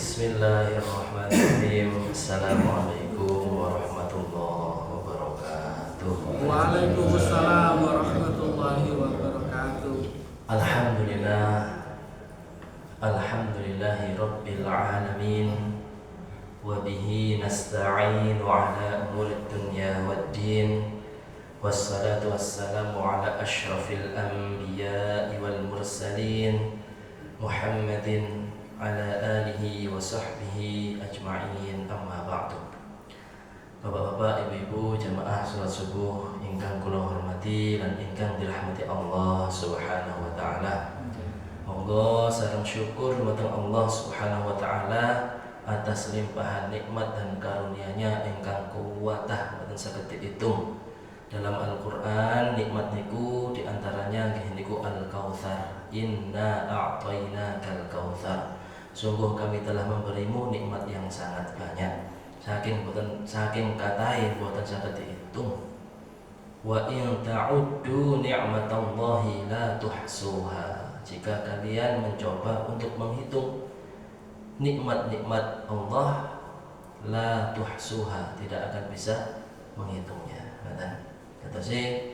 Bismillahirrahmanirrahim. Assalamualaikum warahmatullahi wabarakatuh. Waalaikumsalam warahmatullahi wabarakatuh. Alhamdulillah. Alhamdulillahi rabbil alamin. Wa bihi nasta'inu ala umurid dunya waddin. Wassalatu wassalamu ala asyrafil anbiya'i wal mursalin Muhammadin ala alihi wa sahbihi ajma'in, amma ba'du. Bapak-bapak, ibu-ibu, jamaah salat subuh ingkang kula hormati lan ingkang dirahmati Allah Subhanahu wa taala. Monggo sareng syukur dumateng Allah Subhanahu wa taala atas limpahan nikmat dan karunia-Nya ingkang kuwatah boten saged diitung. Dalam Al-Qur'an nikmat niku diantaranya nggih niku Al-Kautsar. Inna a'tainakal kautsar. Sungguh kami telah memberimu nikmat yang sangat banyak. Saking katai boten saged diitung. Wa in ta'uddu ni'matallahi la tuhsuha. Jika kalian mencoba untuk menghitung nikmat-nikmat Allah, la tuhsuha, tidak akan bisa menghitungnya. Kata sih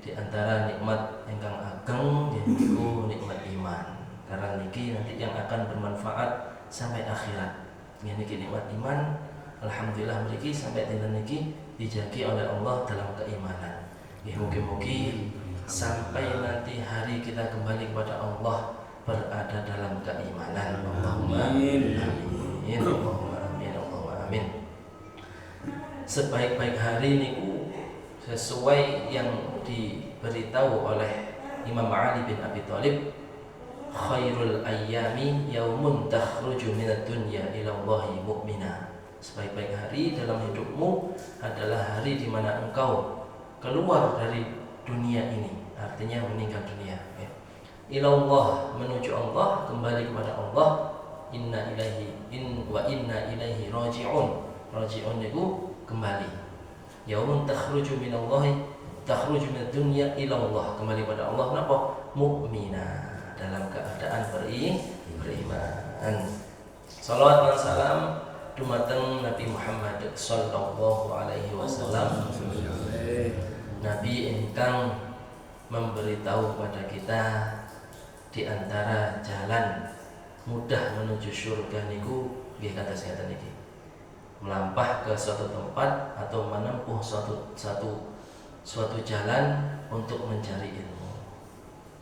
di antara nikmat ingkang ageng yaitu nikmat iman. Karena niki nanti yang akan bermanfaat sampai akhirat. Niki nikmat iman, alhamdulillah mriki sampai dinten niki dijagi oleh Allah dalam keimanan. Mugi-mugi sampai nanti hari kita kembali kepada Allah berada dalam keimanan. Allahumma amin. Allahumma amin. Allahumma amin. Sebaik-baik hari niku sesuai yang diberitahu oleh Imam Ali bin Abi Thalib, khairul ayyami yaumun takhruju minad dunya ila Allahi mu'mina. Sebaik-baik hari dalam hidupmu adalah hari di mana engkau keluar dari dunia ini, artinya meninggal dunia, ya. Ila Allah, menuju Allah, kembali kepada Allah. Inna ilaihi raji'un. Raji'un itu kembali. Yaumun takhruju minad dunya ila Allah, kembali pada Allah. Kenapa? Mukmina, dalam keadaan beriman. Salawat dan salam dumateng Nabi Muhammad sallallahu alaihi wasallam, Nabi ingkang memberitahu kepada kita di antara jalan mudah menuju surga niku nggih kata singkatan niki, melampah ke suatu tempat atau menempuh suatu jalan untuk mencari ilmu.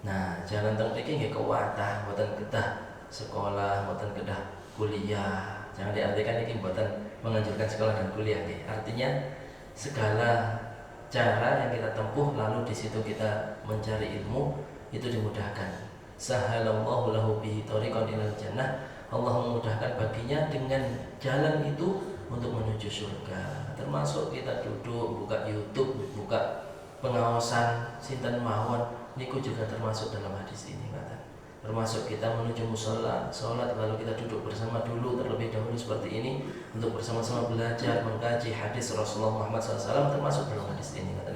Nah, jalan teng mriki nggih kuwatah, mboten kedah sekolah, mboten kedah kuliah. Jangan diartikan ini mboten menganjurkan sekolah dan kuliah nggih. Artinya segala cara yang kita tempuh lalu di situ kita mencari ilmu itu dimudahkan. Sahalallahu lahu bihi thariqan ilal jannah. Allah memudahkan baginya dengan jalan itu untuk menuju surga. Termasuk kita duduk buka YouTube, buka pengawasan sinten mawon niku juga termasuk dalam hadis ini, kata. Termasuk kita menuju mushola, sholat lalu kita duduk bersama dulu terlebih dahulu seperti ini untuk bersama-sama belajar mengkaji hadis Rasulullah Muhammad SAW, termasuk dalam hadis ini, kata.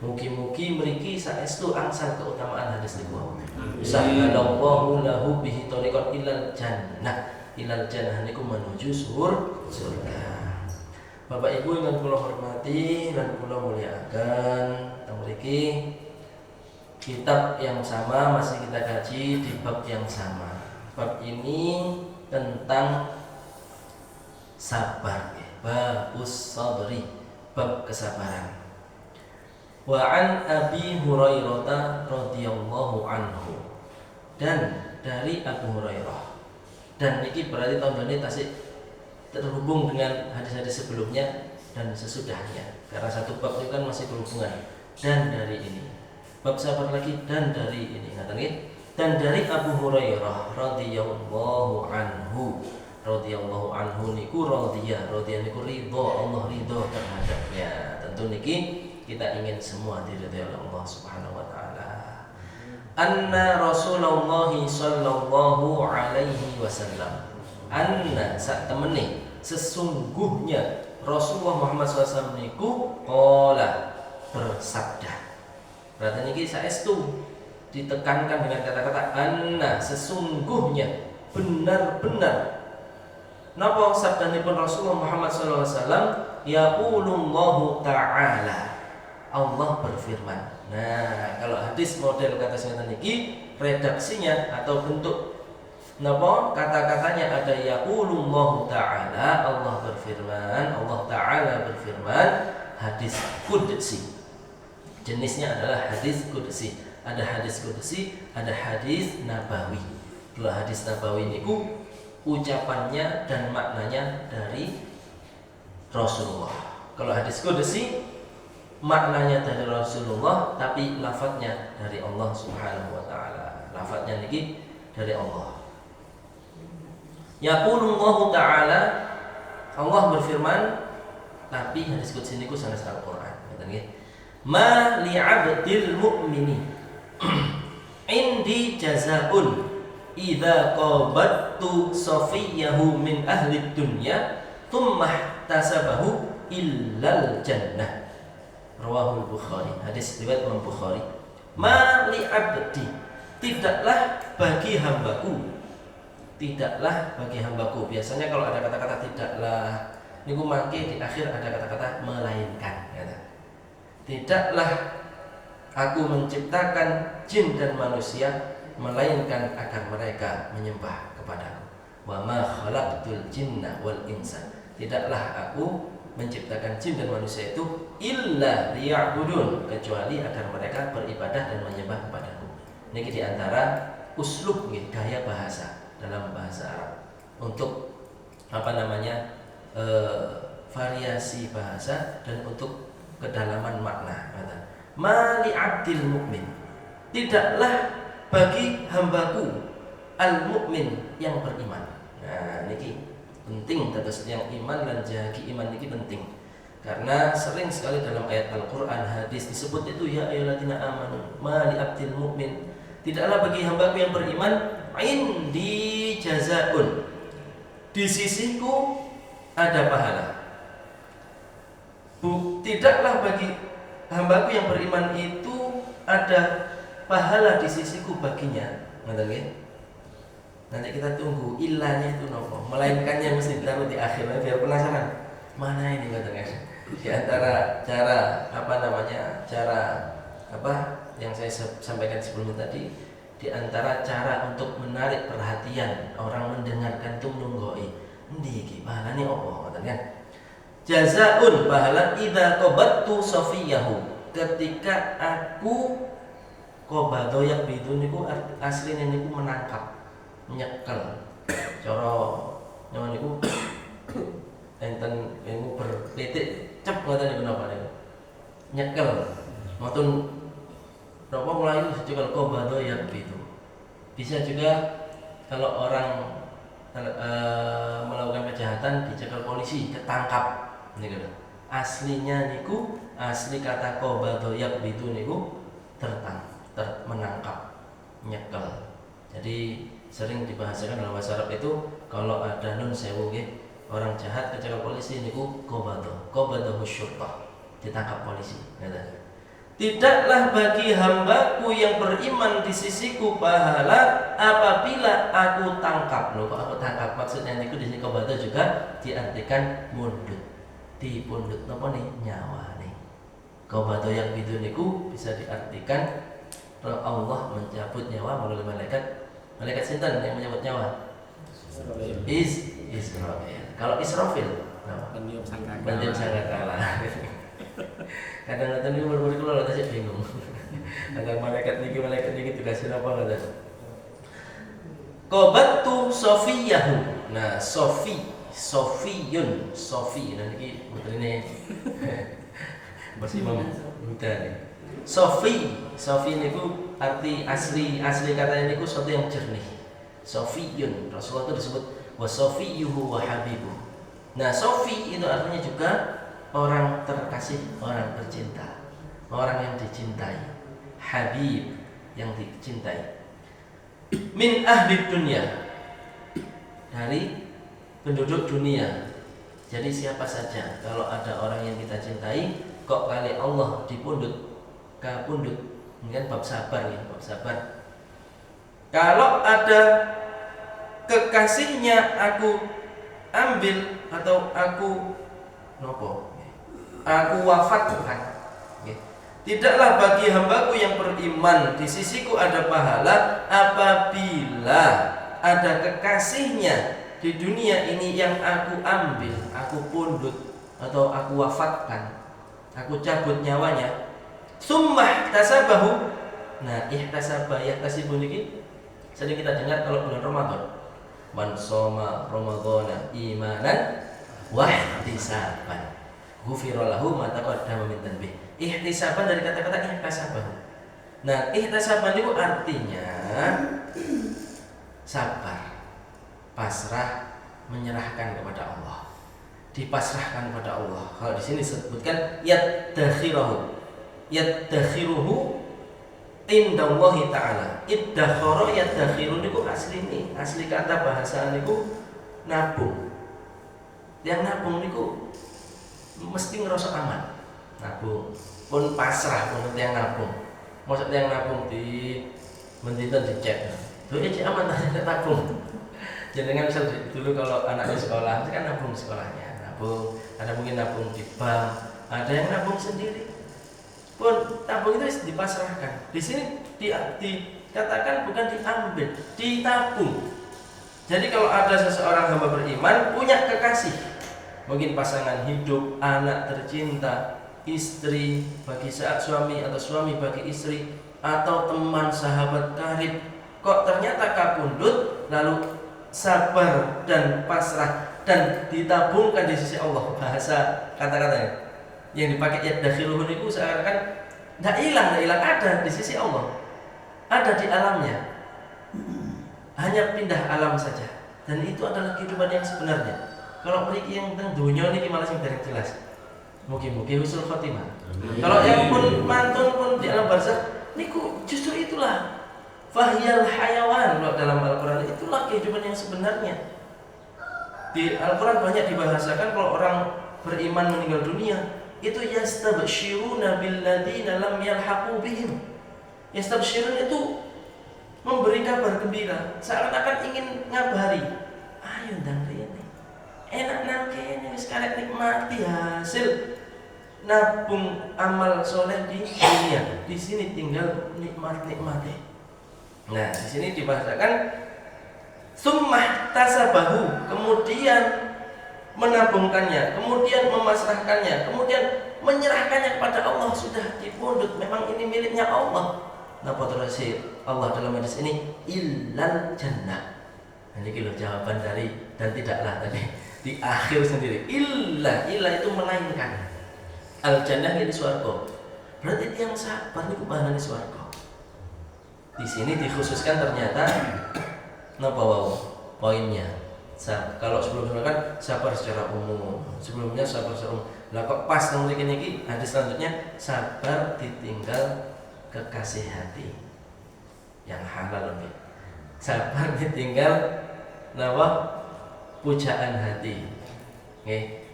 Mugi-mugi mriki saestu angsal keutamaan hadis niku. Sahallallahu lahu bihi thariqan ilal jannah. Ilal jannah niku menuju surga. Bapak Ibu yang kula hormati dan kula muliakan, teng mriki kitab yang sama masih kita kaji di bab yang sama. Bab ini tentang sabar, babus sabri, bab kesabaran. Wa an Abi Hurairah radhiyallahu anhu, dan dari Abu Hurairah. Dan ini berarti tahun ini tasik terhubung dengan hadis-hadis sebelumnya dan sesudahnya, karena satu bab itu kan masih berhubungan. Dan dari ini bab sabar lagi, dan dari ini dan dari Abu Hurairah radhiyallahu anhu. Radhiyallahu anhu niku radhiya niku ridho, Allah ridho terhadapnya. Tentu niki kita ingin semua diridhoi oleh Allah Subhanahu wa taala. Anna Rasulullah sallallahu alaihi wasallam, anna sak temene sesungguhnya Rasulullah Muhammad SAW niku qala, bersabda. Berarti niki saestu ditekankan dengan kata-kata anna, sesungguhnya, benar-benar napa sabdanipun Rasulullah Muhammad sallallahu alaihi wasallam, yaqulullahu ta'ala, Allah berfirman. Nah, kalau hadis model kata ngeten niki redaksinya atau bentuk napa kata-katanya ada yaqulullahu ta'ala, Allah berfirman, Allah taala berfirman, hadis qudsi. Jenisnya adalah hadis qudsi. Ada hadis qudsi, ada hadis nabawi. Kalau hadis nabawi niku ucapannya dan maknanya dari Rasulullah. Kalau hadis qudsi maknanya dari Rasulullah tapi lafadznya dari Allah Subhanahu wa taala. Lafadznya niki dari Allah. Yaqulullahu ta'ala, Allah berfirman, tapi hadis qudsi niku sanes Al-Qur'an, ngoten nggih. Ma li'abdil mu'mini indi jazaa'un idza qabattu safiyahu min ahli dunya thumma tasabahu illal jannah. Rawahul Bukhari. Hadis riwayat Imam Bukhari. Ma li abdi, tidaklah bagi hambaku. Tidaklah bagi hambaku. Biasanya kalau ada kata-kata tidaklah niku mangke di akhir ada kata-kata melainkan, kata. Tidaklah aku menciptakan jin dan manusia melainkan agar mereka menyembah kepadaku. Wa ma khalaqtul jinna wal insa. Tidaklah aku menciptakan jin dan manusia itu illa liya'budun, kecuali agar mereka beribadah dan menyembah kepadaku. Ini di antara uslub gaya bahasa dalam bahasa Arab untuk variasi bahasa dan untuk kedalaman makna. Ma li abdil mu'min, tidaklah bagi hambaku al-mu'min yang beriman. Nah, niki penting terus yang iman dan jagi iman niki penting. Karena sering sekali dalam ayat Al-Qur'an, hadis disebut itu ya ayyuhalladzina amanu ma li abdil mu'min, tidaklah bagi hambaku yang beriman indi jazaa'un, di sisiku ada pahala. Tidaklah bagi hambaku yang beriman itu ada pahala di sisiku baginya. Nanti kita tunggu ilahnya itu nopo, melainkannya mesti ditaruh di akhir biar penasaran. Mana ini di antara cara yang saya sampaikan sebelumnya tadi, di antara cara untuk menarik perhatian orang mendengarkan itu nunggoi. Endi iki pahalane opo ngoten kan? Jazaun, pahala idza qabattu safiyahu, ketika aku qabadho yak bidu niku asline niku menangkap, nyekel. Cara nyawa niku enten niku bertitik cep ngoten niku napa niku. Nyekel. Mboten napa mulai dicekel qabadho yak bidu. Bisa juga kalau orang melakukan kejahatan dicekel polisi, ketangkap niku. Aslinya niku, asli kata qabadho yak bidu niku menangkap, nyekel. Jadi sering dibahasakan dalam bahasa Arab itu kalau ada nun sewu nggih, orang jahat kecekel polisi niku qabadho syurtah, ditangkap polisi. Tidaklah bagi hambaku yang beriman di sisiku pahala apabila aku tangkap. Loh, kok aku tangkap? Maksudnya niku di sini qabadho juga diartikan mundut. Dipundut napa nih? Nyawa nih. Qabadho yang bidu niku bisa diartikan Allah mencabut nyawa melalui malaikat. Malaikat sinten yang menyebut nyawa? Israfil. Kalau Israfil, Pendiam sangkakala. Kadang-kadang ini murid-murid kula rada bingung. Kadang malaikat niki tugasnya apa ngoten. Qabattu safiyahu. Nah, Sofiyun, niki mutune Mas Imam Buddha nih. Sofi niku arti asli katanya niku sesuatu yang jernih. Sofiyun, Rasulullah itu disebut wa sofiyuhu wa habibuh. Nah, Sofi itu artinya juga orang terkasih, orang tercinta, orang yang dicintai. Habib, yang dicintai. Min ahli dunia, dari penduduk dunia. Jadi siapa saja, kalau ada orang yang kita cintai, kok kali Allah dipundut, kapundut, kan bab sabar ya, bab sabar. Kalau ada kekasihnya aku ambil atau aku nopo, aku wafatkan. Tidaklah bagi hambaku yang beriman di sisiku ada pahala apabila ada kekasihnya di dunia ini yang aku ambil, aku pundut atau aku wafatkan, aku cabut nyawanya. Summah tasabahu. Nah, ihtasabah yahtasibun ini sering kita dengar kalau bulan Ramadan. Man shoma ramadhana imanan wa ihtisaban ghufira lahu ma taqaddama min dhanbi. Ihtisaban dari kata-kata ihtasabah. Nah, ihtisaban itu artinya sabar, pasrah, menyerahkan kepada Allah, dipasrahkan kepada Allah. Kalau di sini disebutkan yadakhiruhu, yadakhiruhu indallahi ta'ala. Iddakhara yadakhiru niku asli kata bahasa niku nabung. Yang nabung niku mesti ngerasa aman. Nabung pun pasrah pun yang nabung. Maksudnya yang nabung di mendinten dicek. Tuh ya aman tak nabung. Jangan misal dulu kalau anaknya sekolah, kan nabung sekolahnya, nabung. Ada mungkin nabung di bank, ada yang nabung sendiri. Pun tabung itu dipasrahkan. Di sini dikatakan bukan diambil, ditabung. Jadi kalau ada seseorang hamba beriman punya kekasih, mungkin pasangan hidup, anak tercinta, istri bagi saat suami atau suami bagi istri, atau teman sahabat karib, kok ternyata kapundut, lalu sabar dan pasrah dan ditabungkan di sisi Allah. Bahasa kata-katanya yang dipakai yadakhiruhu itu seakan-akan tidak hilang, ada di sisi Allah, ada di alamnya, hanya pindah alam saja. Dan itu adalah kehidupan yang sebenarnya. Kalau mereka yang tentang dunia ini malah yang jelas, mungkin husnul khotimah. Kalau yang pun mantun pun di alam barzakh, niku justru itulah fahyal hayawan. Kalau dalam Al-Quran itulah kehidupan yang sebenarnya. Di Al-Quran banyak dibahasakan kalau orang beriman meninggal dunia itu yastabshiruna billadzina lam yalhaqu bihim. Yastabshirun itu memberi kabar gembira, seakan-akan ingin ngabari, ayo ndang rene enak nang kene wis karek nikmati hasil nabung amal soleh di dunia. Di sini tinggal nikmati. Nah, di sini dibahasakan summah tasabahu, kemudian menabungkannya, kemudian memasrahkannya, kemudian menyerahkannya kepada Allah. Sudah dipundut, memang ini miliknya Allah. Napa terus Allah dalam hadis ini illal jannah. Ini kilo jawaban dari dan tidaklah tadi di akhir sendiri. Illa itu melainkan. Al jannah ini swarga. Berarti yang sabar niku bahanane swarga. Di sini dikhususkan ternyata napa wau poinnya. Kalau sebelumnya kan sabar secara umum, sebelumnya sabar secara umum. Lah kok pas nang mriki niki hadis selanjutnya sabar ditinggal kekasih hati yang halal lebih. Sabar ditinggal napa pujaan hati. Nggih.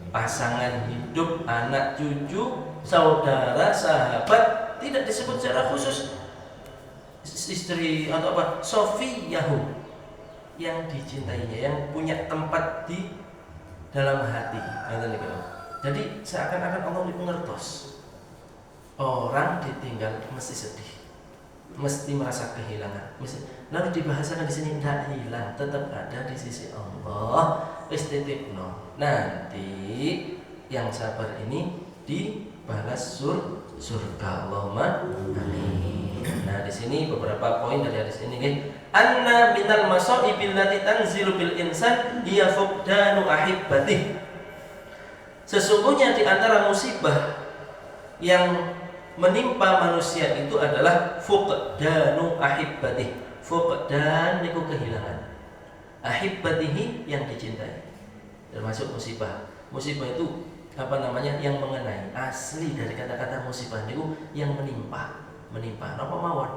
Pasangan hidup, anak cucu, saudara, sahabat tidak disebut secara khusus. Istri atau apa? Sofiyahu, yang dicintainya, yang punya tempat di dalam hati. Jadi seakan-akan Allah mengertos. Orang ditinggal mesti sedih, mesti merasa kehilangan. Lalu dibahasakan di sini tidak hilang, tetap ada di sisi Allah. Istiqno. Nanti yang sabar ini dibalas surga. Allahumma amin. Nah, di sini beberapa poin dari hadis ini nih. Anna minal masaibil lati tanzilu bil insan hiya fuqdanu ahibbatih. Sesungguhnya di antara musibah yang menimpa manusia itu adalah fuqdanu ahibbatih. Fuqdan niku kehilangan. Ahibbatihi yang dicintai. Termasuk musibah. Musibah itu apa namanya? Yang mengenai. Asli dari kata-kata musibah niku yang menimpa. Napa mawon.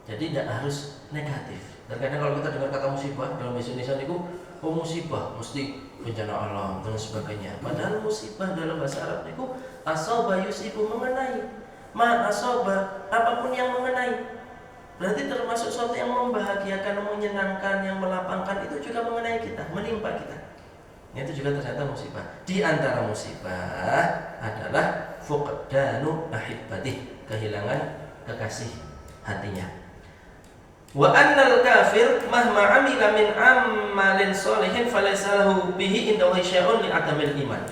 Jadi tidak harus negatif. Terkadang kalau kita dengar kata musibah dalam bahasa Indonesia niku, oh musibah mesti bencana alam dan sebagainya. Padahal musibah dalam bahasa Arab niku asaba yusibu, mengenai. Ma asaba, apapun yang mengenai. Berarti termasuk sesuatu yang membahagiakan, menyenangkan, yang melapangkan, itu juga mengenai kita, menimpa kita. Itu juga ternyata musibah. Di antara musibah adalah fuqdanu ahibbatih, kehilangan kekasih hatinya. Wa annal kafir mahma amila min amalin sholihin falaysa lahu bihi indahu syai'un li adamil iman.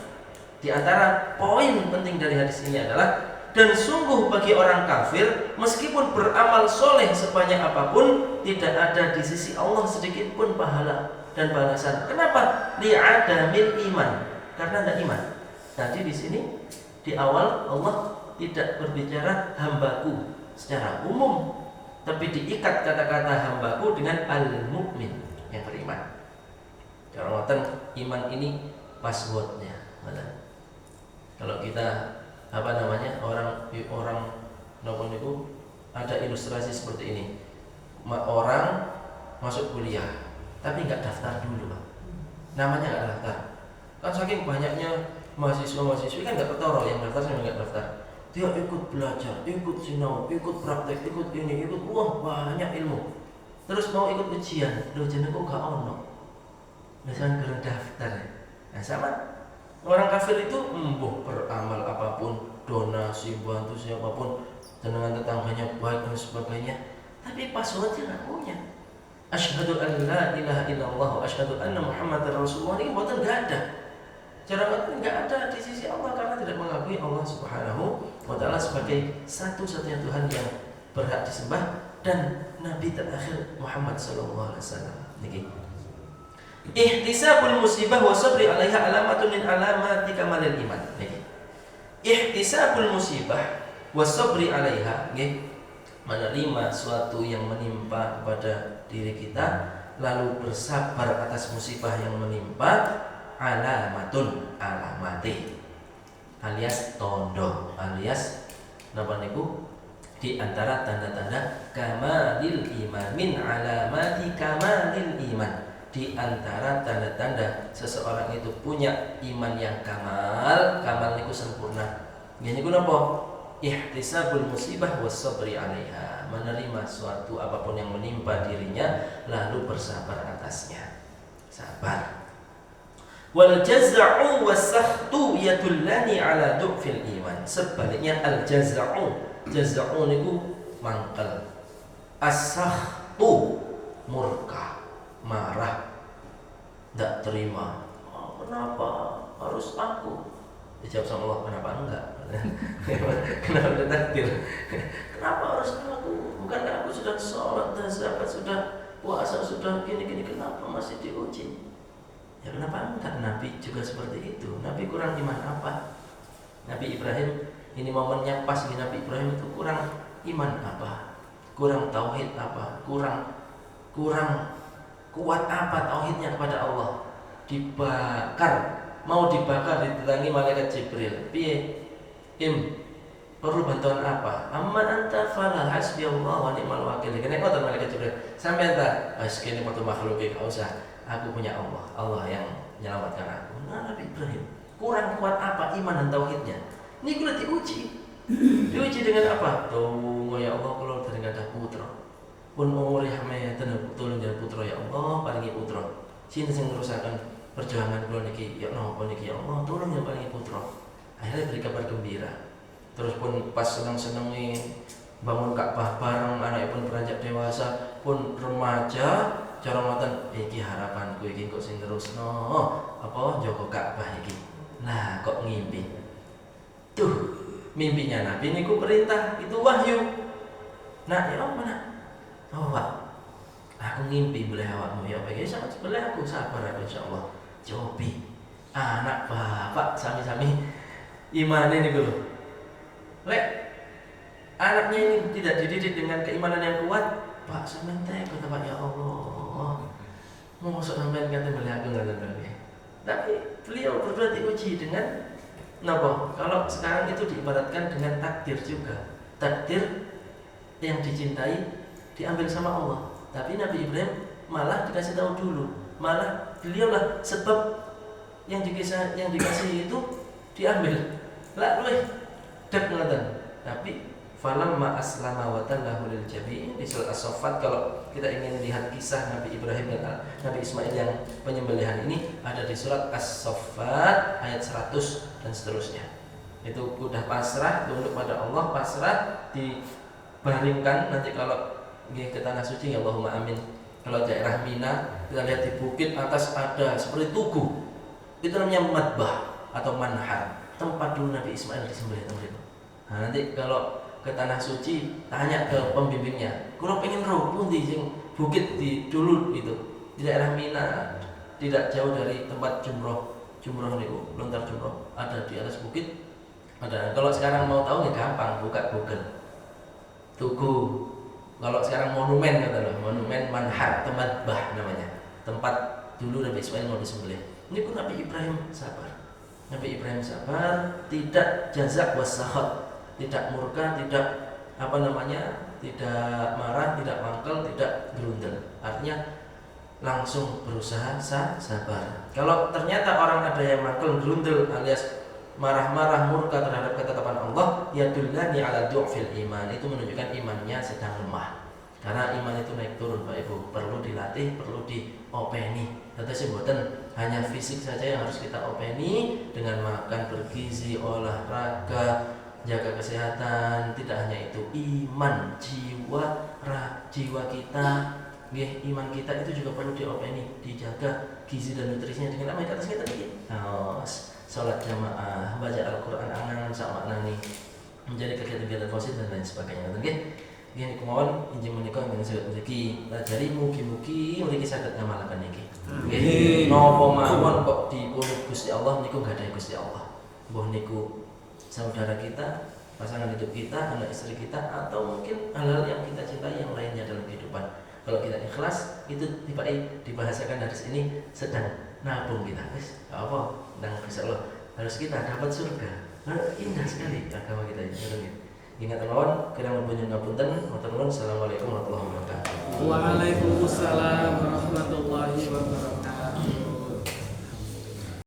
Di antara poin penting dari hadis ini adalah, dan sungguh bagi orang kafir meskipun beramal soleh sebanyak apapun, tidak ada di sisi Allah sedikit pun pahala dan balasan. Kenapa? Li'adamil iman, karena ada iman. Tadi di sini di awal Allah tidak berbicara hambaku secara umum, tapi diikat kata-kata hambaku dengan al-mu'min, yang beriman. Cara ngoten, iman ini passwordnya. Kalau kita orang nopo niku ada ilustrasi seperti ini. Orang masuk kuliah tapi nggak daftar dulu, Pak. Namanya nggak daftar. Kan saking banyaknya mahasiswa-mahasiswi kan nggak ketoro, yang daftar sama nggak daftar. Dia ikut belajar, ikut sinau, ikut praktek, ikut ini, ikut banyak ilmu. Terus mau ikut ujian, ujian kok nggak ono. Misalnya kurang daftar. Nah sama orang kafir itu beramal apapun, donasi, bantu siapapun, dengan tetangganya baik dan sebagainya, tapi passwordnya nggak punya. Asyhadu an la ilaha illallah wa asyhadu anna Muhammadar Rasulullah, ini buatan nggak ada. Cara nggak ada di sisi Allah karena tidak mengakui Allah Subhanahu wa Ta'ala sebagai satu-satunya Tuhan yang berhak disembah dan Nabi terakhir Muhammad Sallallahu Alaihi Wasallam. Niki. Ihtisabul musibah wa sabri 'alaiha alamatun min alamati kamalil iman. Niki. Ihtisabul musibah wa sabri 'alaiha, nggih, menerima suatu yang menimpa kepada diri kita lalu bersabar atas musibah yang menimpa, alamatun, alamati, alias tondo, alias napa niku, di antara tanda-tanda kamalil iman, min alamati kamalil iman, di antara tanda-tanda seseorang itu punya iman yang kamal. Kamal niku sempurna. Ngene niku napa? Ihtisabul musibah was sabri 'alaiha, menerima suatu apapun yang menimpa dirinya lalu bersabar atasnya. Sabar. Wal jaz'u was-sakhtu yadullani 'ala du'fil iman. Sebaliknya al jaz'u niku mangkel. As-sakhtu murka, marah, tidak terima. Kenapa harus aku? Dijawab sama Allah, kenapa enggak? Kenapa tidak takdir? Kenapa harus aku? Bukankah aku sudah sholat dan zakat, sudah puasa, sudah gini-gini, kenapa masih diuji? Ya kenapa enggak? Nabi juga seperti itu. Nabi kurang iman apa? Nabi Ibrahim, ini momennya pas. Nabi Ibrahim itu kurang iman apa? Kurang tauhid apa? Kurang kuat apa tauhidnya kepada Allah? Dibakar, mau dibakar, didatangi malaikat Jibril. Piye? Perlu bantuan apa? Amman anta fala hasbiyallah wa ni'mal wakil. Kene ngoten malaikat Jibril. Sampeyan ta? Wis kene foto makhluk iki, usah. Aku punya Allah, Allah yang menyelamatkan aku. Nah, Nabi Ibrahim kurang kuat apa iman dan tauhidnya? Ini kudu diuji. Diuji dengan apa? Tunggu ya Allah, kalau dari ada putra. Pun umur hame tolong jangan putra ya Allah, paringi putra. Sinten sing ngerusakan perjuangan kula niki ya napa niki ya Allah, tolong ya paringi putra. Akhirnya beri kabar gembira. Terus pun pas seneng-senengi bangun Ka'bah bareng, anaknya pun beranjak dewasa, pun remaja. Cara ngoten, iki harapanku iki kok sing terusno apa jaga Ka'bah iki. Nah, kok ngimpi. Tuh, mimpinya Nabi niku perintah, itu wahyu. Nah, ya apa nak? Oh, Pak. Aku ngimpi boleh awakmu ya apa iki sama boleh aku sabar aku insyaallah. Jobi. Anak bapak sami-sami imane niku lho. Lek anaknya ini tidak dididik dengan keimanan yang kuat, Pak sampeyan kata Pak ya Allah. Mau masuk sampean kata boleh aku nggak. Tapi beliau berdua diuji dengan napa? Kalau sekarang itu diibaratkan dengan takdir juga. Takdir yang dicintai diambil sama Allah. Tapi Nabi Ibrahim malah dikasih tahu dulu. Malah beliaulah sebab yang dikasih itu diambil. Lah luwih dek ngoten. Tapi falamma aslama wa tallahu lil jabin. Di surat As-Saffat kalau kita ingin lihat kisah Nabi Ibrahim dan Nabi Ismail yang penyembelihan ini ada di surat As-Saffat ayat 100 dan seterusnya. Itu udah pasrah tunduk pada Allah, pasrah dibaringkan nanti kalau ke tanah suci, Allahumma amin. Kalau daerah Mina kita lihat di bukit atas ada seperti tugu, itu namanya madbah atau manhar, tempat dulu Nabi Ismail disembelih teman. Nah, nanti kalau ke tanah suci tanya ke pembimbingnya, kalau pengen roh pundi sing bukit di dulu itu di daerah Mina, tidak jauh dari tempat jumroh niku, lontar jumroh ada di atas bukit ada. Kalau sekarang mau tahu ya gampang, buka Google tugu. Kalau sekarang monumen kata loh, monumen manhar atau madbah namanya, tempat dulu Nabi Ismail mau disembelih. Ini pun Nabi Ibrahim sabar. Nabi Ibrahim sabar, tidak jazak wasakhat, tidak murka, tidak tidak marah, tidak mangkel, tidak gerundel. Artinya langsung berusaha sabar. Kalau ternyata orang ada yang mangkel, gerundel alias marah-marah, murka terhadap ketetapan Allah, yadullani ala du'fil iman, itu menunjukkan imannya sedang lemah. Karena iman itu naik turun Pak Ibu, perlu dilatih, perlu diopeni. Tetapi bukan hanya fisik saja yang harus kita openi dengan makan bergizi, olahraga, jaga kesehatan. Tidak hanya itu, iman, jiwa kita, iman kita itu juga perlu diopeni, dijaga gizi dan nutrisinya dengan apa yang atas kita ini. Salat jamaah, baca Al-Quran angan sama maknani, menjadi kegiatan-kegiatan positif dan lain sebagainya. Oke, ini kemauan injil menikah dengan segala rezeki. Nah, jadi mugi-mugi memiliki sakit ngamalakan ini. Oke, nopo mawon kok dipunut Gusti Allah niku gak ada Gusti Allah. Mbah niku saudara kita, pasangan hidup kita, anak istri kita, atau mungkin hal-hal yang kita cintai yang lainnya dalam kehidupan. Kalau kita ikhlas, itu dibahasakan dari sini sedang nabung kita, guys. Apa? Dan Insya Allah harus kita dapat surga. Nah, indah sekali agama kita ini. Ingat lawan, kira mempunyai ngapunten. Assalamualaikum warahmatullahi wabarakatuh. Waalaikumsalam warahmatullahi wabarakatuh.